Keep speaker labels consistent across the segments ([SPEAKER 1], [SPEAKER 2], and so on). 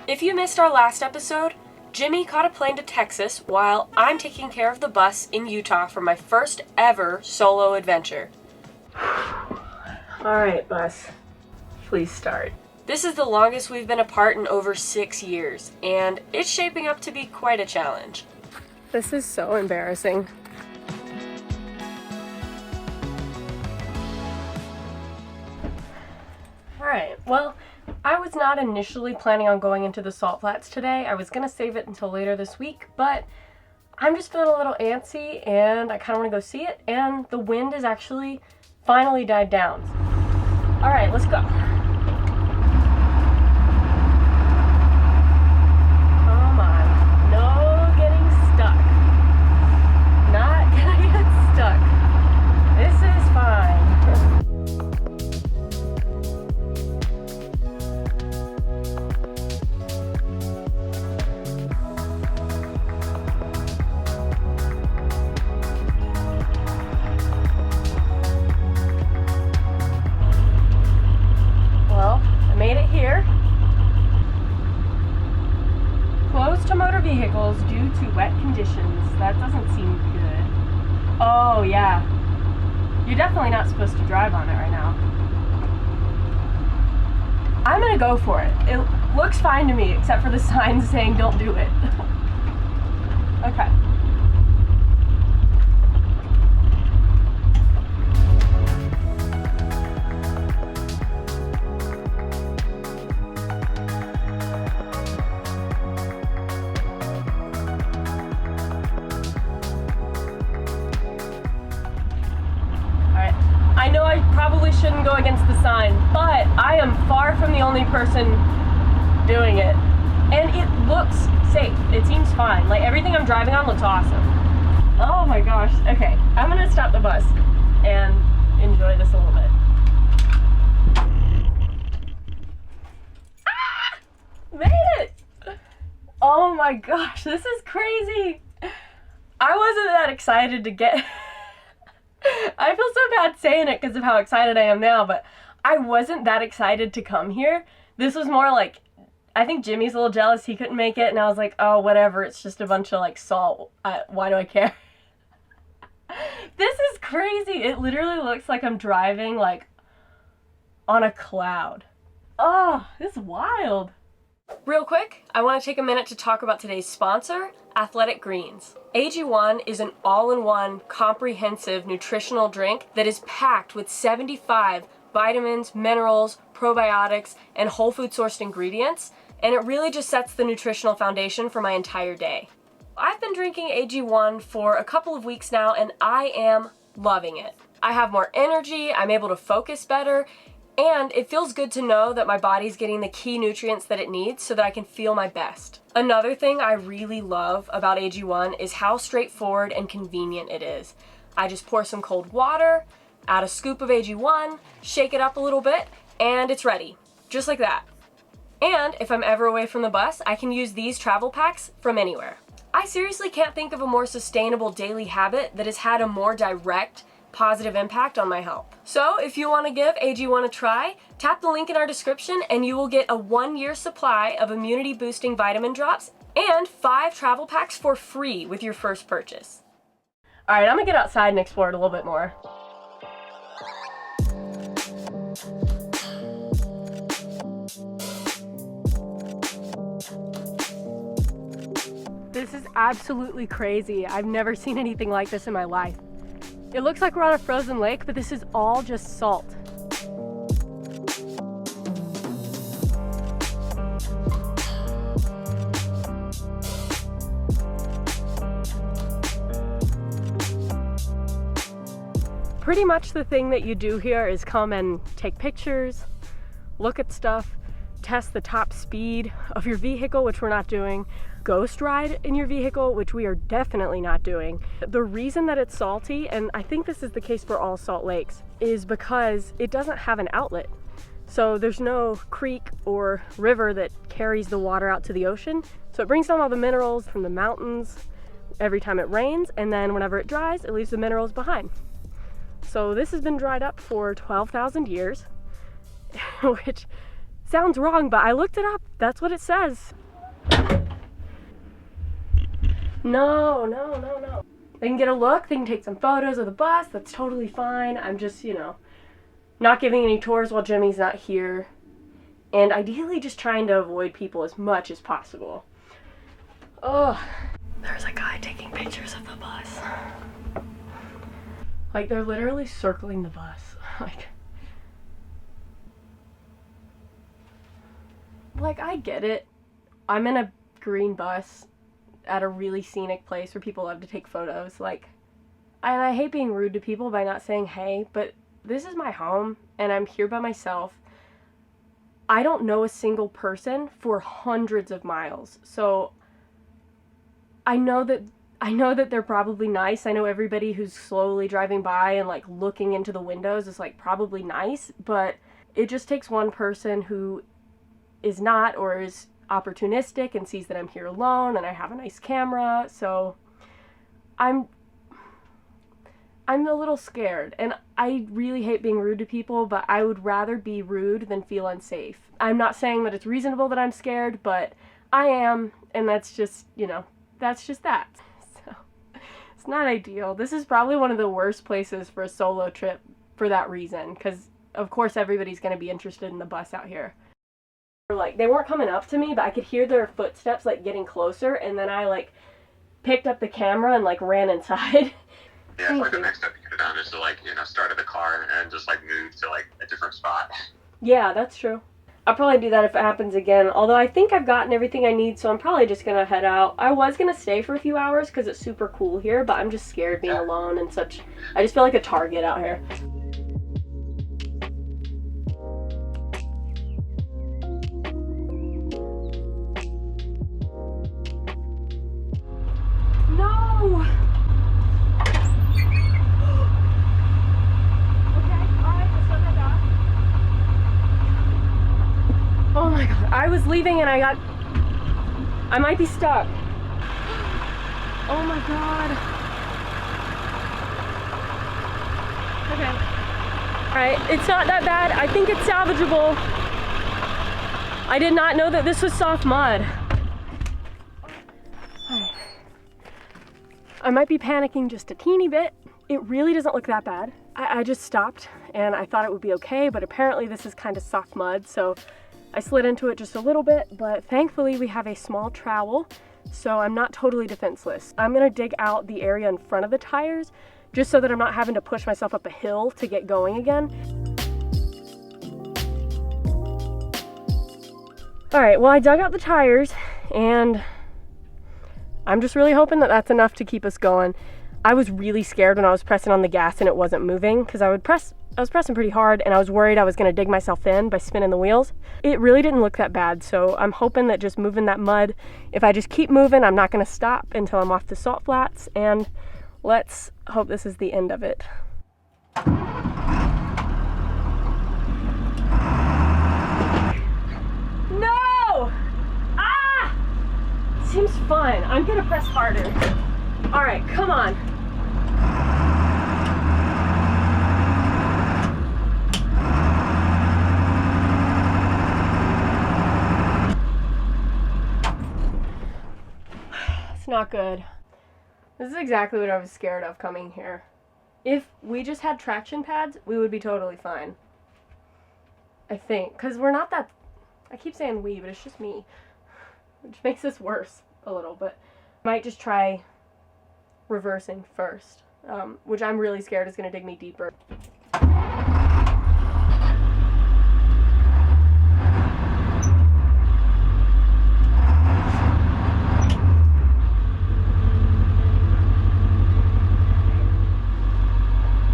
[SPEAKER 1] If you missed our last episode, Jimmy caught a plane to Texas while I'm taking care of the bus in Utah for my first ever solo adventure. Alright, bus. Please start. This is the longest we've been apart in over 6 years, and it's shaping up to be quite a challenge. This is so embarrassing. Alright, well, I was not initially planning on going into the Salt Flats today. I was going to save it until later this week, but I'm just feeling a little antsy and I kind of want to go see it, and the wind has actually finally died down. Alright, let's go. Come on. No getting stuck. Not gonna get stuck. This is fine. Made it here. Closed to motor vehicles due to wet conditions. That doesn't seem good. Oh yeah. You're definitely not supposed to drive on it right now. I'm gonna go for it. It looks fine to me, except for the signs saying don't do it. Okay. I know I probably shouldn't go against the sign, but I am far from the only person doing it. And it looks safe. It seems fine. Like, everything I'm driving on looks awesome. Oh my gosh. Okay, I'm gonna stop the bus and enjoy this a little bit. Ah! Made it! Oh my gosh, this is crazy. I wasn't that excited to get... I feel so bad saying it because of how excited I am now, but I wasn't that excited to come here. This was more like, I think Jimmy's a little jealous he couldn't make it, and I was like, oh, whatever, it's just a bunch of, like, salt. Why do I care? This is crazy. It literally looks like I'm driving, like, on a cloud. Oh, this is wild. Real quick, I want to take a minute to talk about today's sponsor, Athletic Greens. AG1 is an all-in-one comprehensive nutritional drink that is packed with 75 vitamins, minerals, probiotics, and whole food sourced ingredients, and it really just sets the nutritional foundation for my entire day. I've been drinking AG1 for a couple of weeks now, and I am loving it. I have more energy, I'm able to focus better, and it feels good to know that my body's getting the key nutrients that it needs so that I can feel my best. Another thing I really love about AG1 is how straightforward and convenient it is. I just pour some cold water, add a scoop of AG1, shake it up a little bit, and it's ready. Just like that. And if I'm ever away from the bus, I can use these travel packs from anywhere. I seriously can't think of a more sustainable daily habit that has had a more direct, positive impact on my health. So if you want to give AG1 a try, tap the link in our description and you will get a 1-year supply of immunity boosting vitamin drops and 5 travel packs for free with your first purchase. Alright, I'm gonna get outside and explore it a little bit more. This is absolutely crazy. I've never seen anything like this in my life. It looks like we're on a frozen lake, but this is all just salt. Pretty much the thing that you do here is come and take pictures, look at stuff, test the top speed of your vehicle, which we're not doing, ghost ride in your vehicle, which we are definitely not doing. The reason that it's salty, and I think this is the case for all salt lakes, is because it doesn't have an outlet. So there's no creek or river that carries the water out to the ocean. So it brings down all the minerals from the mountains every time it rains, and then whenever it dries, it leaves the minerals behind. So this has been dried up for 12,000 years, which sounds wrong, but I looked it up. That's what it says. No. They can get a look, they can take some photos of the bus, that's totally fine. I'm just, you know, not giving any tours while Jimmy's not here. And ideally just trying to avoid people as much as possible. Oh, there's a guy taking pictures of the bus. Like, they're literally circling the bus. Like, I get it. I'm in a green bus at a really scenic place where people love to take photos. Like, and I hate being rude to people by not saying hey, but this is my home and I'm here by myself. I don't know a single person for hundreds of miles. So I know that they're probably nice. I know everybody who's slowly driving by and like looking into the windows is like probably nice, but it just takes one person who is not, or is opportunistic and sees that I'm here alone and I have a nice camera. So I'm a little scared, and I really hate being rude to people, but I would rather be rude than feel unsafe. I'm not saying that it's reasonable that I'm scared, but I am, and that's just, you know, that's just that. So it's not ideal. This is probably one of the worst places for a solo trip for that reason, because of course everybody's going to be interested in the bus out here. Like, they weren't coming up to me, but I could hear their footsteps like getting closer, and then I like picked up the camera and like ran inside.
[SPEAKER 2] Yeah, I feel like the next step you could have done is to like, you know, start at the car and just like move to like a different spot.
[SPEAKER 1] Yeah, that's true. I'll probably do that if it happens again, although I think I've gotten everything I need, so I'm probably just gonna head out. I was gonna stay for a few hours because it's super cool here, but I'm just scared being alone and such. I just feel like a target out here. No! Oh my god, I was leaving and I might be stuck. Oh my god. Okay. Alright, it's not that bad. I think it's salvageable. I did not know that this was soft mud. I might be panicking just a teeny bit. It really doesn't look that bad. I just stopped and I thought it would be okay, but apparently this is kind of soft mud, so I slid into it just a little bit, but thankfully we have a small trowel, so I'm not totally defenseless. I'm gonna dig out the area in front of the tires just so that I'm not having to push myself up a hill to get going again. All right, well, I dug out the tires and I'm just really hoping that that's enough to keep us going. I was really scared when I was pressing on the gas and it wasn't moving, because I was pressing pretty hard and I was worried I was gonna dig myself in by spinning the wheels. It really didn't look that bad, so I'm hoping that just moving that mud, if I just keep moving, I'm not gonna stop until I'm off the salt flats, and let's hope this is the end of it. No! Ah! Seems fun. I'm gonna press harder. All right, come on. It's not good. This is exactly what I was scared of coming here. If we just had traction pads, we would be totally fine. I think, because we're not that, I keep saying we, but it's just me, which makes this worse a little, but I might just try reversing first, which I'm really scared is going to dig me deeper.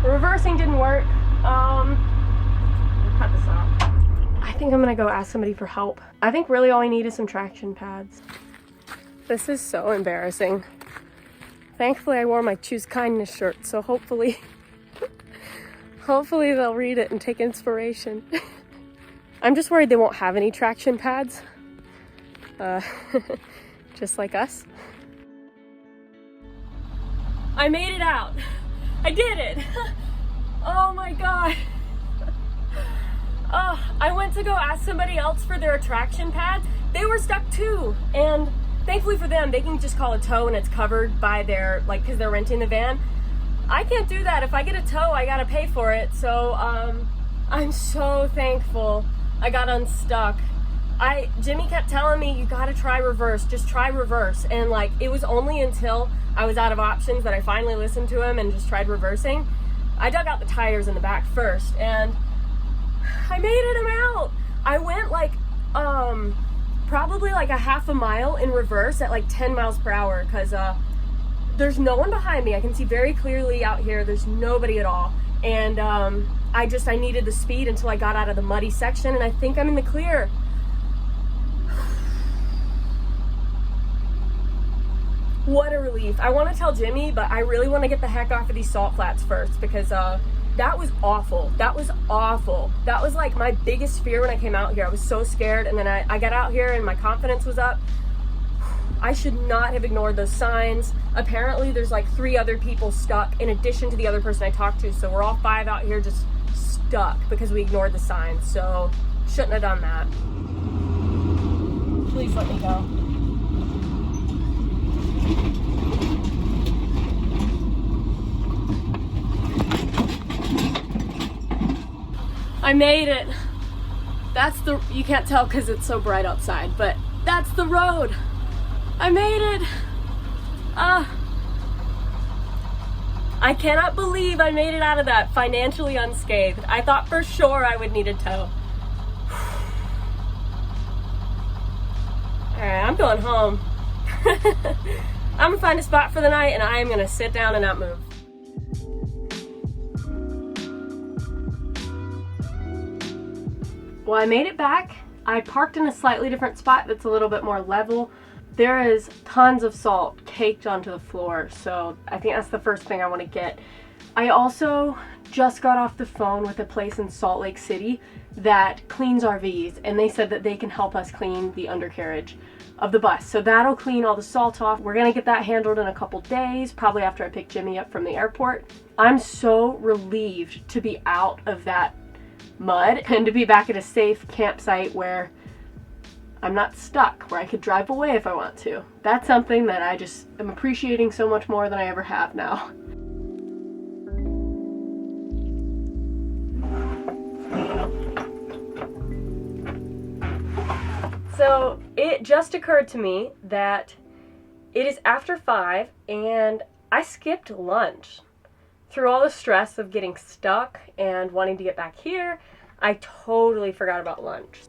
[SPEAKER 1] Reversing didn't work. We'll cut this off. I think I'm gonna go ask somebody for help. I think really all I need is some traction pads. This is so embarrassing. Thankfully I wore my Choose Kindness shirt, so hopefully they'll read it and take inspiration. I'm just worried they won't have any traction pads. Just like us. I made it out. I did it! Oh my god. I went to go ask somebody else for their attraction pads. They were stuck too, and thankfully for them, they can just call a tow and it's covered by their, like, because they're renting the van. I can't do that. If I get a tow, I gotta pay for it. So I'm so thankful I got unstuck. Jimmy kept telling me, you gotta try reverse, just try reverse. And like, it was only until I was out of options that I finally listened to him and just tried reversing. I dug out the tires in the back first and I made it out. I went like, probably like a half a mile in reverse at like 10 miles per hour because there's no one behind me. I can see very clearly out here. There's nobody at all. And I needed the speed until I got out of the muddy section and I think I'm in the clear. What a relief. I want to tell Jimmy, but I really want to get the heck off of these salt flats first because that was awful. That was awful. That was like my biggest fear when I came out here. I was so scared, and then I got out here and my confidence was up. I should not have ignored those signs. Apparently there's like 3 other people stuck in addition to the other person I talked to, so we're all 5 out here just stuck because we ignored the signs. So shouldn't have done that. Please let me go. I made it. That's the, you can't tell because it's so bright outside, but that's the road. I made it. I cannot believe I made it out of that financially unscathed. I thought for sure I would need a tow. Alright, I'm going home. I'm gonna find a spot for the night and I am gonna sit down and not move. Well, I made it back. I parked in a slightly different spot that's a little bit more level. There is tons of salt caked onto the floor, so I think that's the first thing I want to get. I also just got off the phone with a place in Salt Lake City that cleans RVs, and they said that they can help us clean the undercarriage of the bus. So that'll clean all the salt off. We're gonna get that handled in a couple days, probably after I pick Jimmy up from the airport. I'm so relieved to be out of that mud and to be back at a safe campsite where I'm not stuck, where I could drive away if I want to. That's something that I just am appreciating so much more than I ever have now. So it just occurred to me that it is after 5 and I skipped lunch. Through all the stress of getting stuck and wanting to get back here, I totally forgot about lunch.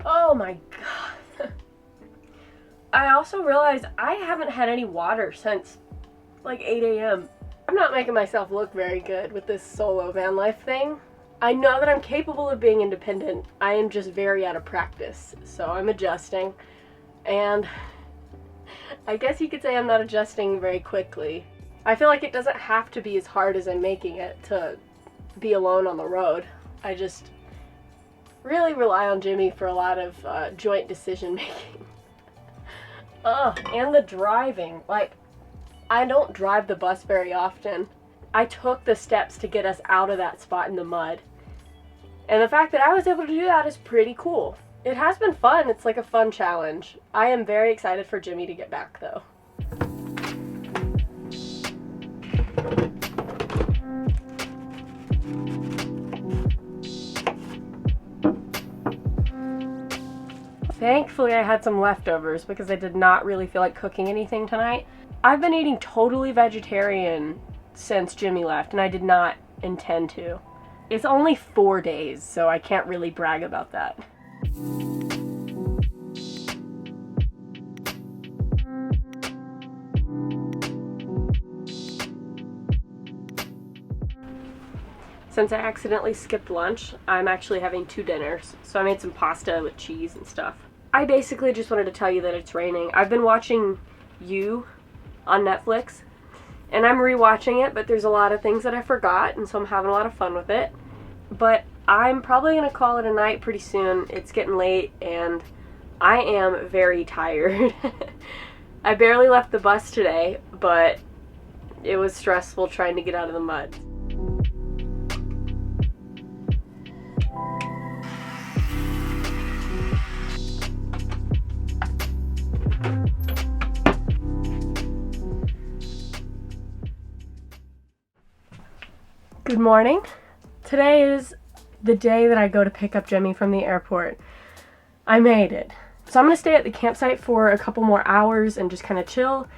[SPEAKER 1] Oh my god. I also realized I haven't had any water since like 8 a.m. I'm not making myself look very good with this solo van life thing. I know that I'm capable of being independent. I am just very out of practice, so I'm adjusting. And I guess you could say I'm not adjusting very quickly. I feel like it doesn't have to be as hard as I'm making it to be alone on the road. I just really rely on Jimmy for a lot of joint decision making. And the driving. Like, I don't drive the bus very often. I took the steps to get us out of that spot in the mud. And the fact that I was able to do that is pretty cool. It has been fun. It's like a fun challenge. I am very excited for Jimmy to get back though. Thankfully I had some leftovers because I did not really feel like cooking anything tonight. I've been eating totally vegetarian since Jimmy left and I did not intend to. It's only 4 days, so I can't really brag about that. Since I accidentally skipped lunch, I'm actually having 2 dinners. So I made some pasta with cheese and stuff. I basically just wanted to tell you that it's raining. I've been watching You on Netflix, and I'm rewatching it, but there's a lot of things that I forgot, and so I'm having a lot of fun with it. But I'm probably going to call it a night pretty soon. It's getting late, and I am very tired. I barely left the bus today, but it was stressful trying to get out of the mud. Good morning. Today is the day that I go to pick up Jimmy from the airport. I made it. So I'm going to stay at the campsite for a couple more hours and just kind of chill.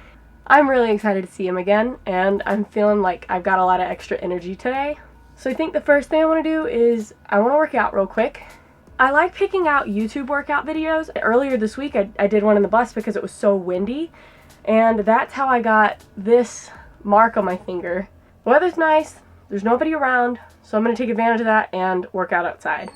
[SPEAKER 1] I'm really excited to see him again, and I'm feeling like I've got a lot of extra energy today. So I think the first thing I want to do is I want to work out real quick. I like picking out YouTube workout videos. Earlier this week I did one in the bus because it was so windy, and that's how I got this mark on my finger. The weather's nice, there's nobody around, so I'm going to take advantage of that and work out outside.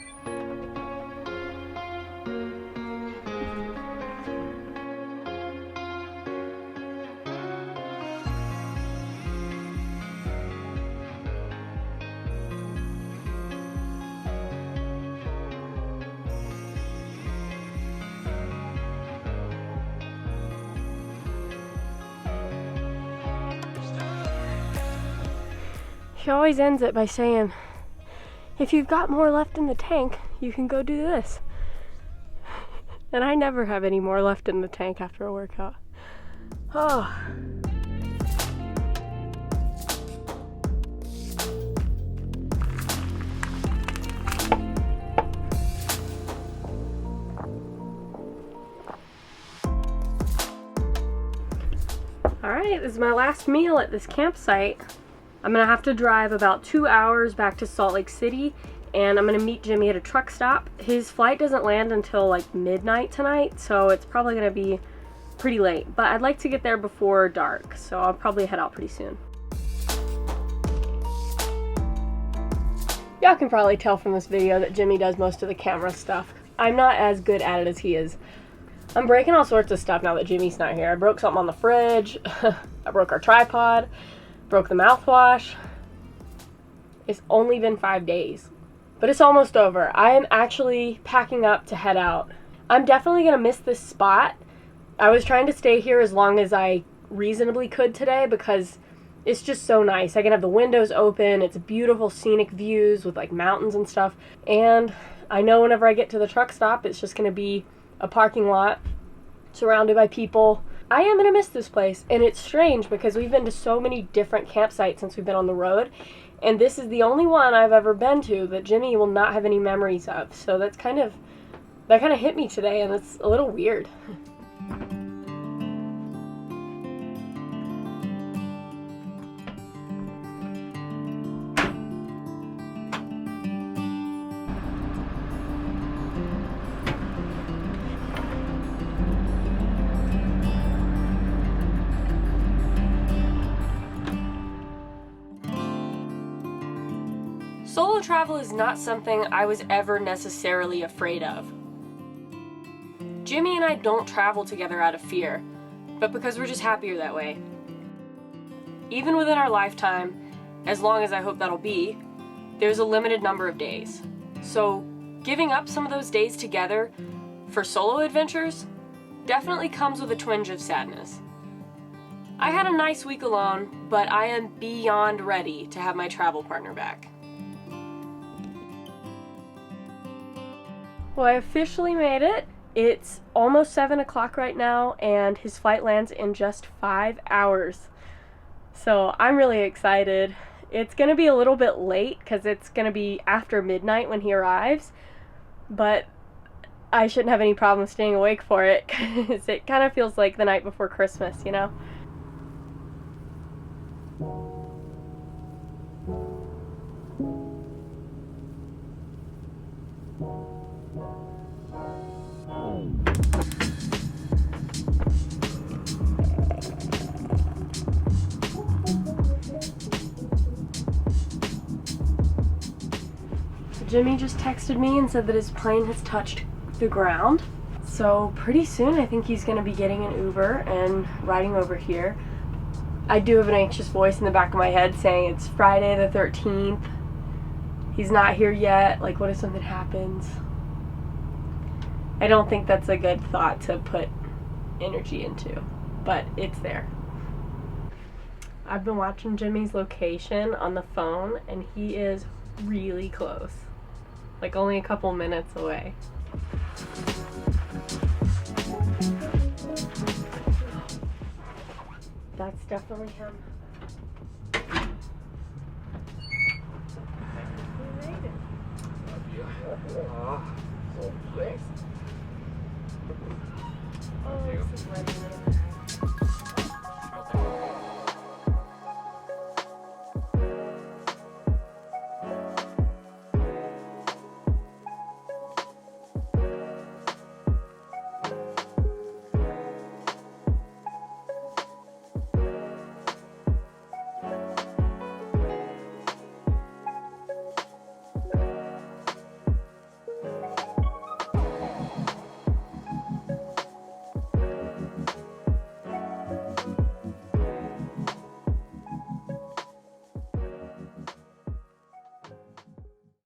[SPEAKER 1] She always ends it by saying, if you've got more left in the tank, you can go do this. And I never have any more left in the tank after a workout. Oh. Alright, this is my last meal at this campsite. I'm gonna have to drive about 2 hours back to Salt Lake City, and I'm gonna meet Jimmy at a truck stop. His flight doesn't land until like midnight tonight, so it's probably gonna be pretty late, but I'd like to get there before dark, so I'll probably head out pretty soon. Y'all can probably tell from this video that Jimmy does most of the camera stuff. I'm not as good at it as he is. I'm breaking all sorts of stuff now that Jimmy's not here. I broke something on the fridge, I broke our tripod, broke the mouthwash. It's only been 5 days, but it's almost over. I am actually packing up to head out. I'm definitely gonna miss this spot. I was trying to stay here as long as I reasonably could today because it's just so nice. I can have the windows open. It's beautiful scenic views with like mountains and stuff. And I know whenever I get to the truck stop, it's just gonna be a parking lot surrounded by people. I am gonna miss this place, and it's strange because we've been to so many different campsites since we've been on the road, and this is the only one I've ever been to that Jimmy will not have any memories of. So that kind of hit me today, and it's a little weird. Solo travel is not something I was ever necessarily afraid of. Jimmy and I don't travel together out of fear, but because we're just happier that way. Even within our lifetime, as long as I hope that'll be, there's a limited number of days. So giving up some of those days together for solo adventures definitely comes with a twinge of sadness. I had a nice week alone, but I am beyond ready to have my travel partner back. Well, I officially made it. It's almost 7 o'clock right now, and his flight lands in just 5 hours. So I'm really excited. It's gonna be a little bit late because it's gonna be after midnight when he arrives, but I shouldn't have any problem staying awake for it because it kind of feels like the night before Christmas, you know? Jimmy just texted me and said that his plane has touched the ground. So pretty soon I think he's going to be getting an Uber and riding over here. I do have an anxious voice in the back of my head saying it's Friday the 13th. He's not here yet. Like, what if something happens? I don't think that's a good thought to put energy into, but it's there. I've been watching Jimmy's location on the phone, and he is really close. Like only a couple minutes away. That's definitely him. Oh, this is letting